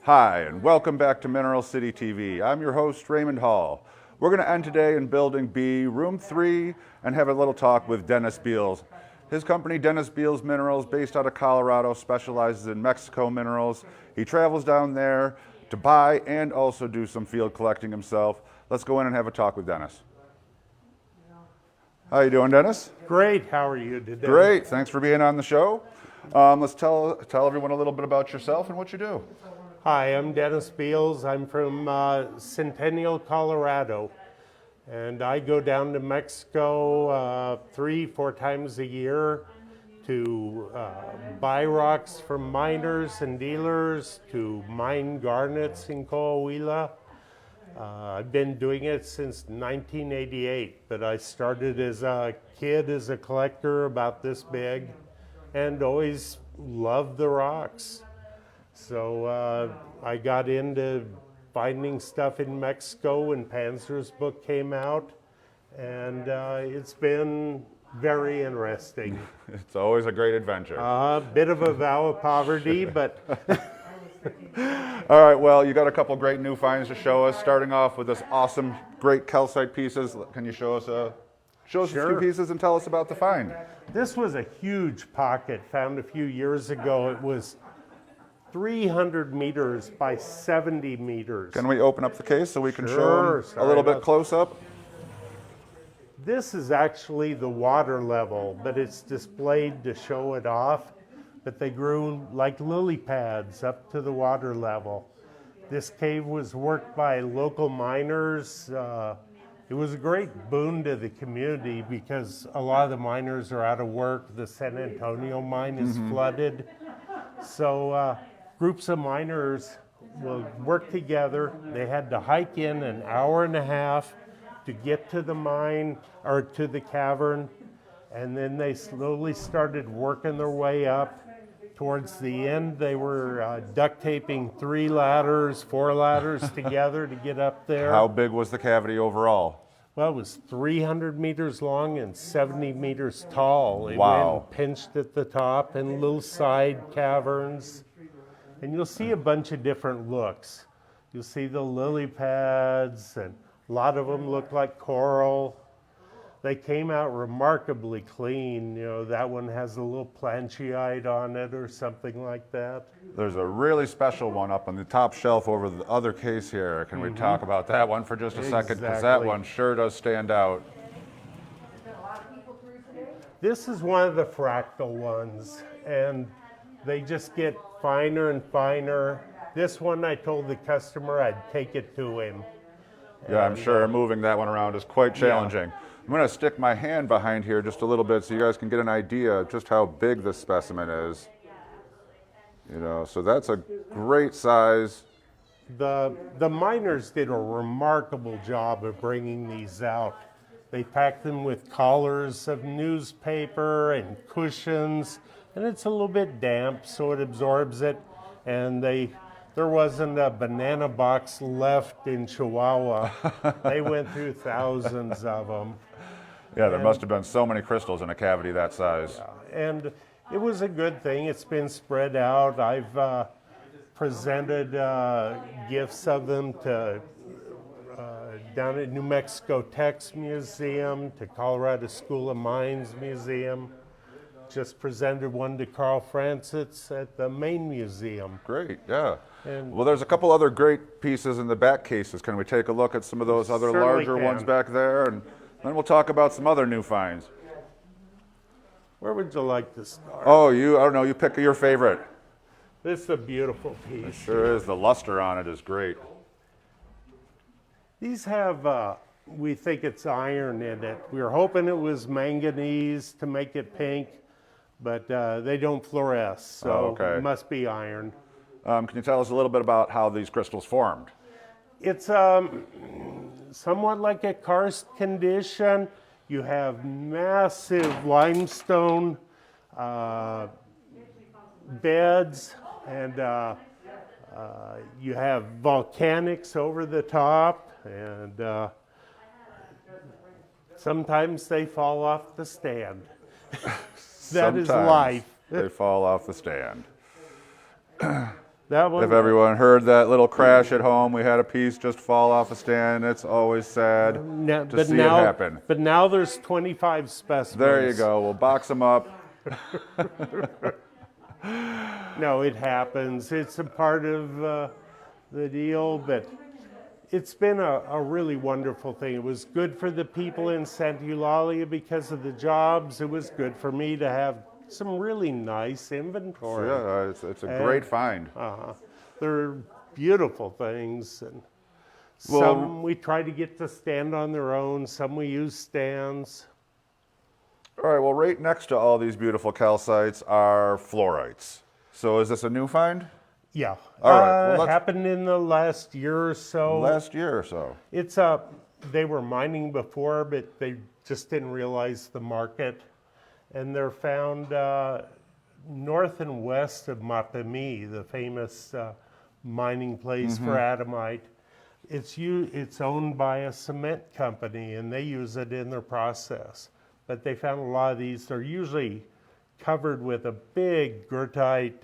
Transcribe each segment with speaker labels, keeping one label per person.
Speaker 1: Hi, and welcome back to Mineral City TV. I'm your host, Raymond Hall. We're going to end today in Building B, Room 3, and have a little talk with Dennis Beals. His company, Dennis Beals Minerals, based out of Colorado, specializes in Mexico minerals. He travels down there to buy and also do some field collecting himself. Let's go in and have a talk with Dennis. How you doing, Dennis?
Speaker 2: Great. How are you today?
Speaker 1: Great. Thanks for being on the show. Let's tell everyone a little bit about yourself and what you do.
Speaker 2: Hi, I'm Dennis Beals. I'm from Centennial, Colorado, and I go down to Mexico 3-4 times a year to buy rocks from miners and dealers, to mine garnets in Coahuila. I've been doing it since 1988, but I started as a kid as a collector about this big and always loved the rocks. So I got into finding stuff in Mexico when Panzer's book came out, and it's been very interesting.
Speaker 1: It's always a great adventure.
Speaker 2: A bit of a vow of poverty, but...
Speaker 1: All right, well, you got a couple great new finds to show us, starting off with this awesome, great calcite pieces. Can you show us a few pieces and tell us about the find?
Speaker 2: This was a huge pocket found a few years ago. It was 300 meters by 70 meters.
Speaker 1: Can we open up the case so we can show them a little bit close up?
Speaker 2: This is actually the water level, but it's displayed to show it off. But they grew like lily pads up to the water level. This cave was worked by local miners. It was a great boon to the community because a lot of the miners are out of work. The San Antonio mine is flooded. So groups of miners will work together. They had to hike in an hour and a half to get to the mine or to the cavern. And then they slowly started working their way up. Towards the end, they were duct taping 3 ladders, 4 ladders together to get up there.
Speaker 1: How big was the cavity overall?
Speaker 2: Well, it was 300 meters long and 70 meters tall. It
Speaker 1: Wow.
Speaker 2: went pinched at the top and little side caverns. And you'll see a bunch of different looks. You'll see the lily pads, and a lot of them look like coral. They came out remarkably clean. You know, that one has a little planchyite on it or something like that.
Speaker 1: There's a really special one up on the top shelf over the other case here. Can we talk about that one for just a second? Because that one sure does stand out.
Speaker 2: This is one of the fractal ones, and they just get finer and finer. This one, I told the customer I'd take it to him.
Speaker 1: Yeah, I'm sure moving that one around is quite challenging. Yeah. I'm going to stick my hand behind here just a little bit so you guys can get an idea of just how big this specimen is. You know, so that's a great size.
Speaker 2: The miners did a remarkable job of bringing these out. They packed them with collars of newspaper and cushions, and it's a little bit damp, so it absorbs it. And there wasn't a banana box left in Chihuahua. They went through thousands of them.
Speaker 1: Yeah, there must have been so many crystals in a cavity that size.
Speaker 2: Yeah, and it was a good thing. It's been spread out. I've presented gifts of them to down at New Mexico Tech's Museum, to Colorado School of Mines Museum. Just presented one to Carl Francis at the Maine Museum.
Speaker 1: Great, yeah. Well, there's a couple other great pieces in the back cases. Can we take a look at some of those other larger ones back there? And then we'll talk about some other new finds.
Speaker 2: Where would you like to start?
Speaker 1: Oh, I don't know, you pick your favorite.
Speaker 2: This is a beautiful piece.
Speaker 1: It sure is. The luster on it is great.
Speaker 2: These have, we think it's iron in it. We were hoping it was manganese to make it pink, but they don't fluoresce, so it must be iron.
Speaker 1: Can you tell us a little bit about how these crystals formed?
Speaker 2: It's somewhat like a karst condition. You have massive limestone beds, and you have volcanics over the top, and sometimes they fall off the stand. That is life.
Speaker 1: They fall off the stand.
Speaker 2: That one.
Speaker 1: If everyone heard that little crash at home, we had a piece just fall off a stand. It's always sad to see it happen.
Speaker 2: But now there's 25 specimens.
Speaker 1: There you go. We'll box them up.
Speaker 2: No, it happens. It's a part of the deal, but it's been a really wonderful thing. It was good for the people in Santa Eulalia because of the jobs. It was good for me to have some really nice inventory.
Speaker 1: Yeah, it's a great find.
Speaker 2: They're beautiful things, and
Speaker 1: Well-
Speaker 2: some we try to get to stand on their own. Some we use stands.
Speaker 1: All right, well, right next to all these beautiful calcites are fluorites. So is this a new find?
Speaker 2: Yeah,
Speaker 1: All right, well, let's-
Speaker 2: happened in the last year or so.
Speaker 1: Last year or so.
Speaker 2: It's they were mining before, but they just didn't realize the market. And they're found north and west of Mapimi, the famous mining place for adamite. It's owned by a cement company, and they use it in their process. But they found a lot of these. They're usually covered with a big gurtite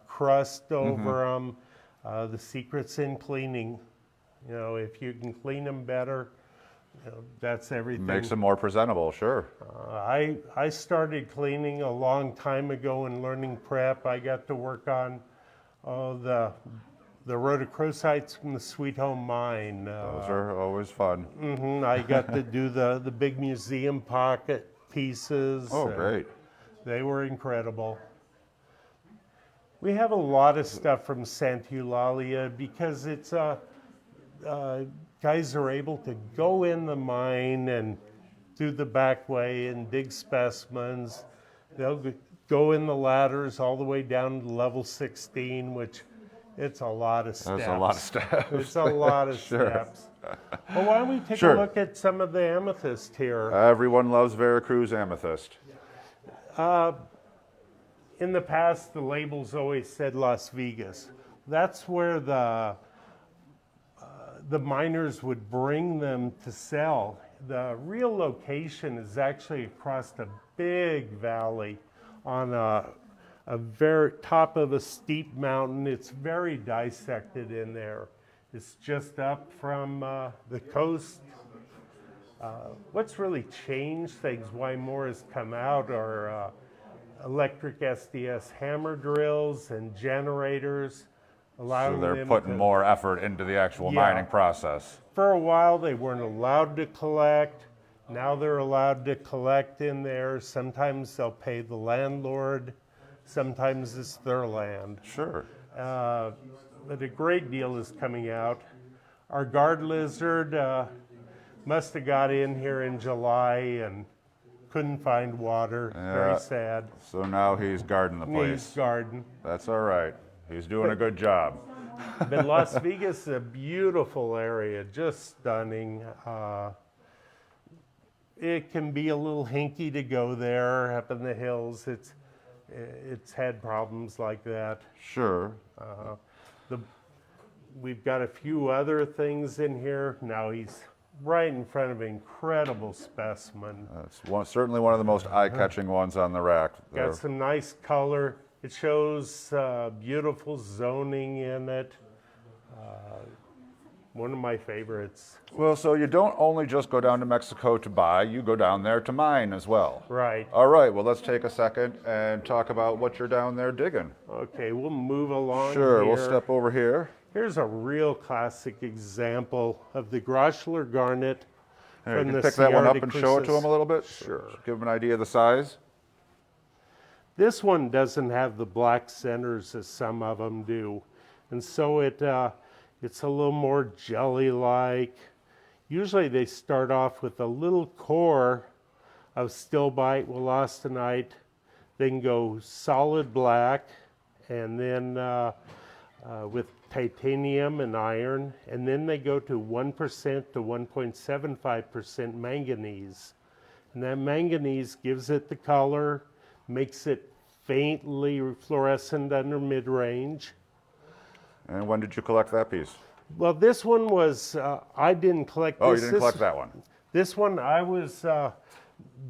Speaker 2: crust over them. The secret's in cleaning. You know, if you can clean them better, you know, that's everything.
Speaker 1: Makes them more presentable, sure.
Speaker 2: I started cleaning a long time ago in learning prep. I got to work on the rhodochrosites from the Sweet Home Mine.
Speaker 1: Those are always fun.
Speaker 2: I got to do the big museum pocket pieces.
Speaker 1: Oh, great.
Speaker 2: They were incredible. We have a lot of stuff from Santa Eulalia because it's guys are able to go in the mine and do the back way and dig specimens. They'll go in the ladders all the way down to level 16, which it's a lot of steps.
Speaker 1: That's a lot of steps.
Speaker 2: It's a lot of
Speaker 1: Sure.
Speaker 2: steps. Well, why don't we take
Speaker 1: Sure.
Speaker 2: a look at some of the amethyst here?
Speaker 1: Everyone loves Veracruz amethyst.
Speaker 2: In the past, the labels always said Las Vegas. That's where the miners would bring them to sell. The real location is actually across a big valley on a very top of a steep mountain. It's very dissected in there. It's just up from the coast. What's really changed things, why more has come out, are electric SDS hammer drills and generators, allowing
Speaker 1: So they're
Speaker 2: them
Speaker 1: putting
Speaker 2: to,
Speaker 1: more effort into the actual
Speaker 2: Yeah.
Speaker 1: mining process.
Speaker 2: For a while, they weren't allowed to collect. Now they're allowed to collect in there. Sometimes they'll pay the landlord. Sometimes it's their land.
Speaker 1: Sure.
Speaker 2: But a great deal is coming out. Our guard lizard must have got in here in July and couldn't find water.
Speaker 1: Yeah.
Speaker 2: Very sad.
Speaker 1: So now he's guarding the
Speaker 2: Needs
Speaker 1: place.
Speaker 2: garden.
Speaker 1: That's all right. He's doing a good job.
Speaker 2: But Las Vegas is a beautiful area, just stunning. It can be a little hinky to go there up in the hills. It's had problems like that.
Speaker 1: Sure.
Speaker 2: We've got a few other things in here. Now he's right in front of an incredible specimen.
Speaker 1: That's certainly one of the most eye-catching ones on the rack. there.
Speaker 2: Got some nice color. It shows beautiful zoning in it. One of my favorites.
Speaker 1: Well, so you don't only just go down to Mexico to buy, you go down there to mine as well.
Speaker 2: Right.
Speaker 1: All right, well, let's take a second and talk about what you're down there digging.
Speaker 2: Okay, we'll move along
Speaker 1: Sure,
Speaker 2: here.
Speaker 1: we'll step over here.
Speaker 2: Here's a real classic example of the Groschler garnet
Speaker 1: Here, you
Speaker 2: from
Speaker 1: can
Speaker 2: the
Speaker 1: pick that one
Speaker 2: Sierra
Speaker 1: up
Speaker 2: de
Speaker 1: and show it to
Speaker 2: Cruces.
Speaker 1: them a little bit?
Speaker 2: Sure.
Speaker 1: Give them an idea of the size.
Speaker 2: This one doesn't have the black centers as some of them do. And so it's a little more jelly-like. Usually they start off with a little core of stilbite, wollastonite. They can go solid black, and then with titanium and iron, and then they go to 1% to 1.75% manganese. And that manganese gives it the color, makes it faintly fluorescent under mid-range.
Speaker 1: And when did you collect that piece?
Speaker 2: Well, this one was, I didn't collect this.
Speaker 1: Oh, you didn't collect that one.
Speaker 2: This one, I was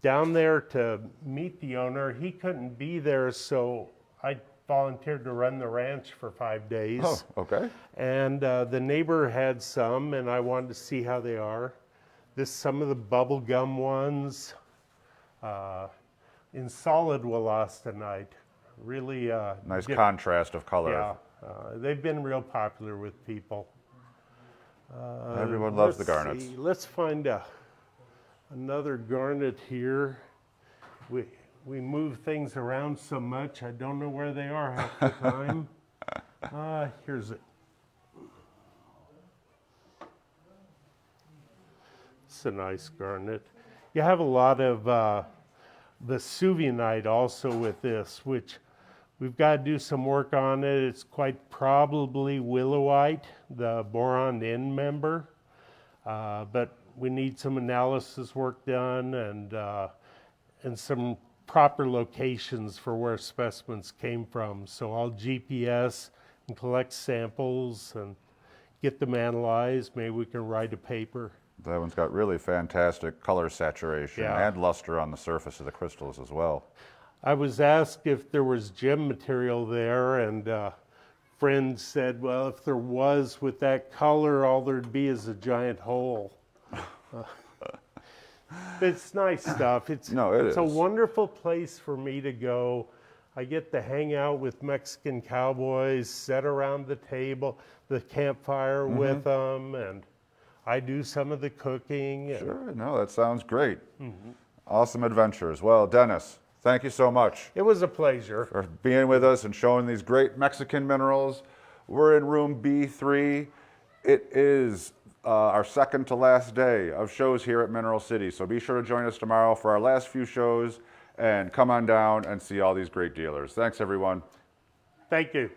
Speaker 2: down there to meet the owner. He couldn't be there, so I volunteered to run the ranch for 5 days.
Speaker 1: Oh, okay.
Speaker 2: And the neighbor had some, and I wanted to see how they are. Some of the bubble gum ones in solid wollastonite. Really
Speaker 1: Nice contrast of color.
Speaker 2: Yeah, they've been real popular with people.
Speaker 1: Everyone loves the
Speaker 2: Let's
Speaker 1: garnets.
Speaker 2: see. Let's find another garnet here. We move things around so much, I don't know where they are half the time. Here's it. It's a nice garnet. You have a lot of Vesuvianite also with this, which we've got to do some work on it. It's quite probably willowite, the boron N member, but we need some analysis work done and some proper locations for where specimens came from. So I'll GPS and collect samples and get them analyzed. Maybe we can write a paper.
Speaker 1: That one's got really fantastic color saturation
Speaker 2: Yeah.
Speaker 1: and luster on the surface of the crystals as well.
Speaker 2: I was asked if there was gem material there, and a friend said, well, if there was with that color, all there'd be is a giant hole. It's nice stuff. It's a wonderful place for me to go. I get to hang out with Mexican cowboys, sit around the table, the campfire with them, and I do some of the cooking.
Speaker 1: Sure, no, that sounds great. Awesome adventures. Well, Dennis, thank you so much
Speaker 2: It was a pleasure.
Speaker 1: for being with us and showing these great Mexican minerals. We're in room B3. It is our second to last day of shows here at Mineral City, so be sure to join us tomorrow for our last few shows and come on down and see all these great dealers. Thanks, everyone.
Speaker 2: Thank you.